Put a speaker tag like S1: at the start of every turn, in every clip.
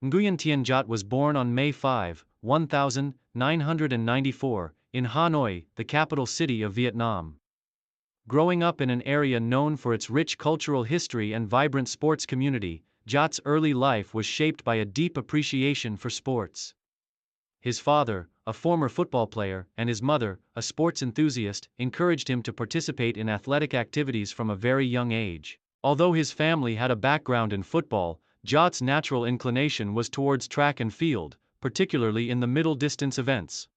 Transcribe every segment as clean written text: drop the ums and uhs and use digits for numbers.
S1: Nguyễn Tiến Đạt was born on May 5, 1994, in Hanoi, the capital city of Vietnam. Growing up in an area known for its rich cultural history and vibrant sports community, Jat's early life was shaped by a deep appreciation for sports. His father, a former football player, and his mother, a sports enthusiast, encouraged him to participate in athletic activities from a very young age. Although his family had a background in football, Jat's natural inclination was towards track and field, particularly in the middle-distance events.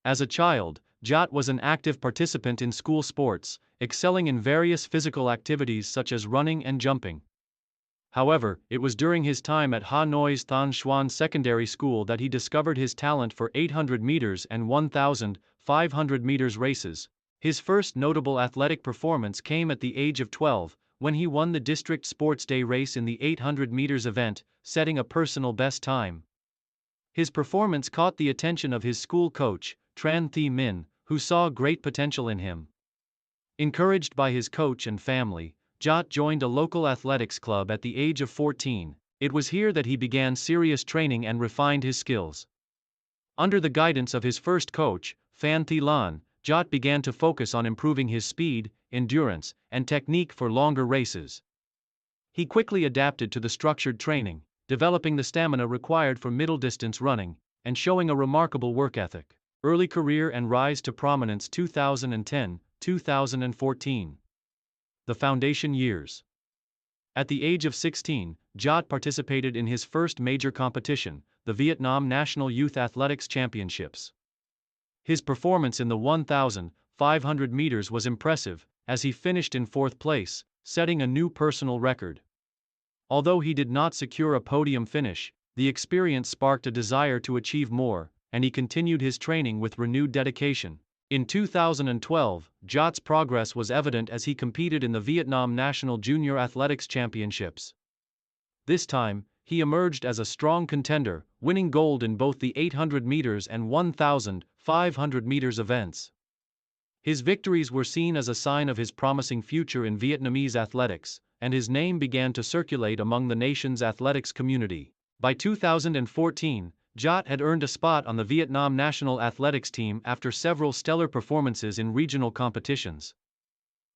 S1: As a child, Jat was an active participant in school sports, excelling in various physical activities such as running and jumping. However, it was during his time at Hanoi's Thanh Xuan Secondary School that he discovered his talent for 800 meters and 1,500 meters races. His first notable athletic performance came at the age of 12, when he won the District Sports Day race in the 800 meters event, setting a personal best time. His performance caught the attention of his school coach, Tran Thi Min, who saw great potential in him. Encouraged by his coach and family, Jat joined a local athletics club at the age of 14. It was here that he began serious training and refined his skills. Under the guidance of his first coach, Phan Thi Lan, Jat began to focus on improving his speed, endurance, and technique for longer races. He quickly adapted to the structured training, developing the stamina required for middle-distance running, and showing a remarkable work ethic. Early career and rise to prominence 2010-2014. The foundation years. At the age of 16, Jat participated in his first major competition, the Vietnam National Youth Athletics Championships. His performance in the 1,500 meters was impressive, as he finished in fourth place, setting a new personal record. Although he did not secure a podium finish, the experience sparked a desire to achieve more, and he continued his training with renewed dedication. In 2012, Jat's progress was evident as he competed in the Vietnam National Junior Athletics Championships. This time, he emerged as a strong contender, winning gold in both the 800 meters and 1,500 meters events. His victories were seen as a sign of his promising future in Vietnamese athletics, and his name began to circulate among the nation's athletics community. By 2014, Jat had earned a spot on the Vietnam national athletics team after several stellar performances in regional competitions.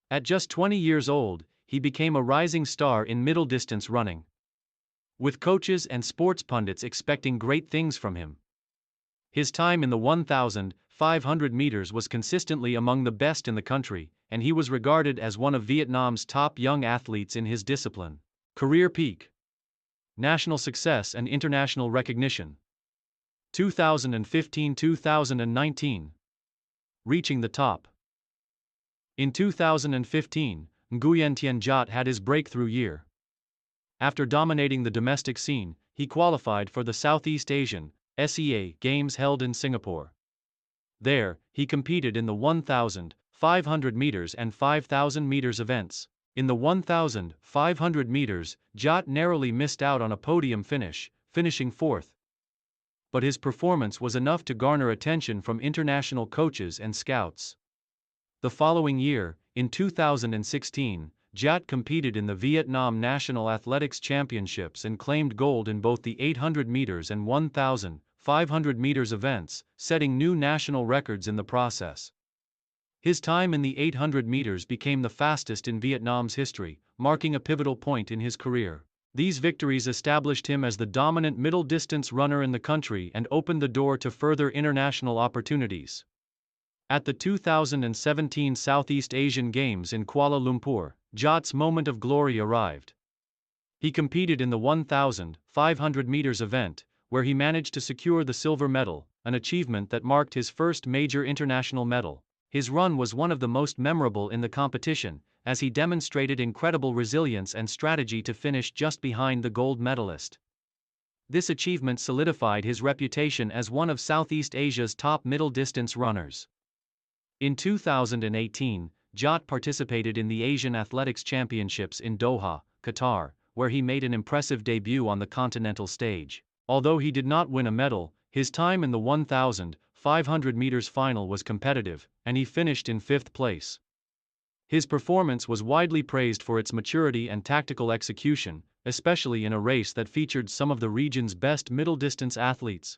S1: At just 20 years old, he became a rising star in middle-distance running, with coaches and sports pundits expecting great things from him. His time in the 1,500 meters was consistently among the best in the country, and he was regarded as one of Vietnam's top young athletes in his discipline. Career peak. National success and international recognition. 2015-2019. Reaching the top. In 2015, Nguyễn Tiến Đạt had his breakthrough year. After dominating the domestic scene, he qualified for the Southeast Asian (SEA) Games held in Singapore. There, he competed in the 1,500 meters and 5,000 meters events. In the 1,500 meters, Jat narrowly missed out on a podium finish, finishing fourth. But his performance was enough to garner attention from international coaches and scouts. The following year, in 2016, Jat competed in the Vietnam National Athletics Championships and claimed gold in both the 800 meters and 1,500 meters events, setting new national records in the process. His time in the 800 meters became the fastest in Vietnam's history, marking a pivotal point in his career. These victories established him as the dominant middle-distance runner in the country and opened the door to further international opportunities. At the 2017 Southeast Asian Games in Kuala Lumpur, Jat's moment of glory arrived. He competed in the 1,500 meters event, where he managed to secure the silver medal, an achievement that marked his first major international medal. His run was one of the most memorable in the competition, as he demonstrated incredible resilience and strategy to finish just behind the gold medalist. This achievement solidified his reputation as one of Southeast Asia's top middle-distance runners. In 2018, Jat participated in the Asian Athletics Championships in Doha, Qatar, where he made an impressive debut on the continental stage. Although he did not win a medal, his time in the 1,500 meters final was competitive, and he finished in fifth place. His performance was widely praised for its maturity and tactical execution, especially in a race that featured some of the region's best middle-distance athletes.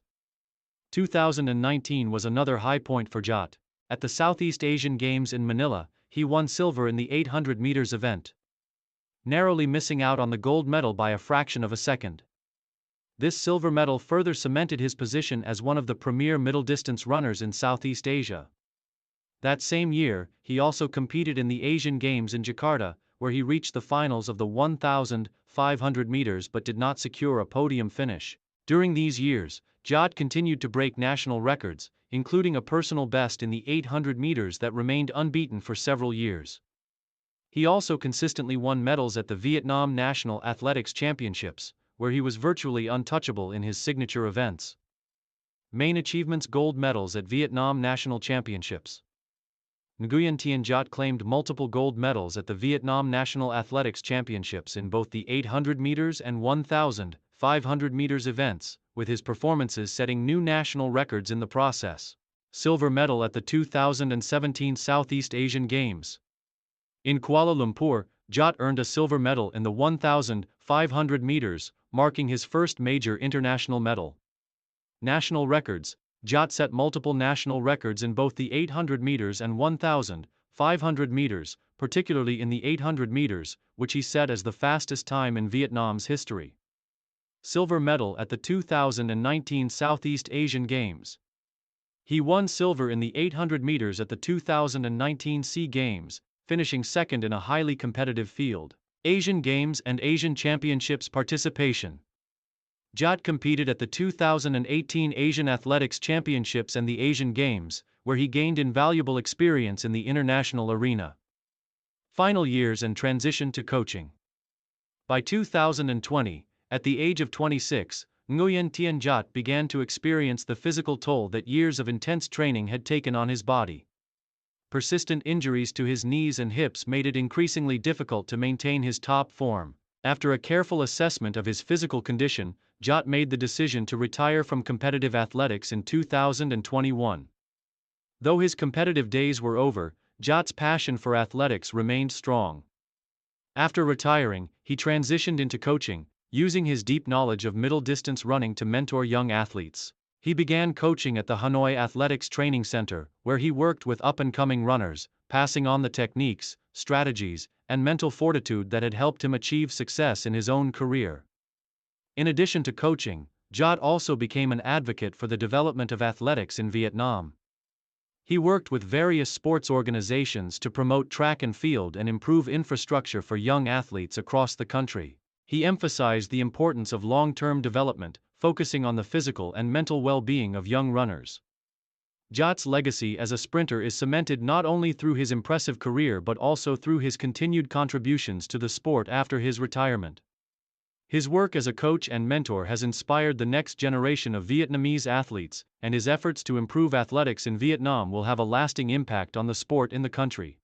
S1: 2019 was another high point for Jat. At the Southeast Asian Games in Manila, he won silver in the 800 meters event, narrowly missing out on the gold medal by a fraction of a second. This silver medal further cemented his position as one of the premier middle-distance runners in Southeast Asia. That same year, he also competed in the Asian Games in Jakarta, where he reached the finals of the 1,500 meters but did not secure a podium finish. During these years, Jat continued to break national records, including a personal best in the 800 meters that remained unbeaten for several years. He also consistently won medals at the Vietnam National Athletics Championships, where he was virtually untouchable in his signature events. Main achievements: gold medals at Vietnam National Championships. Nguyen Tiên Giat claimed multiple gold medals at the Vietnam National Athletics Championships in both the 800 meters and 1,500 meters events, with his performances setting new national records in the process. Silver medal at the 2017 Southeast Asian Games. In Kuala Lumpur, Jat earned a silver medal in the 1,500 meters, marking his first major international medal. National records: Jat set multiple national records in both the 800 meters and 1,500 meters, particularly in the 800 meters, which he set as the fastest time in Vietnam's history. Silver medal at the 2019 Southeast Asian Games. He won silver in the 800 meters at the 2019 SEA Games, finishing second in a highly competitive field. Asian Games and Asian Championships participation. Jat competed at the 2018 Asian Athletics Championships and the Asian Games, where he gained invaluable experience in the international arena. Final years and transition to coaching. By 2020, at the age of 26, Nguyen Tiên Giat began to experience the physical toll that years of intense training had taken on his body. Persistent injuries to his knees and hips made it increasingly difficult to maintain his top form. After a careful assessment of his physical condition, Jat made the decision to retire from competitive athletics in 2021. Though his competitive days were over, Jat's passion for athletics remained strong. After retiring, he transitioned into coaching, using his deep knowledge of middle-distance running to mentor young athletes. He began coaching at the Hanoi Athletics Training Center, where he worked with up-and-coming runners, passing on the techniques, strategies, and mental fortitude that had helped him achieve success in his own career. In addition to coaching, Jat also became an advocate for the development of athletics in Vietnam. He worked with various sports organizations to promote track and field and improve infrastructure for young athletes across the country. He emphasized the importance of long-term development, focusing on the physical and mental well-being of young runners. Jat's legacy as a sprinter is cemented not only through his impressive career but also through his continued contributions to the sport after his retirement. His work as a coach and mentor has inspired the next generation of Vietnamese athletes, and his efforts to improve athletics in Vietnam will have a lasting impact on the sport in the country.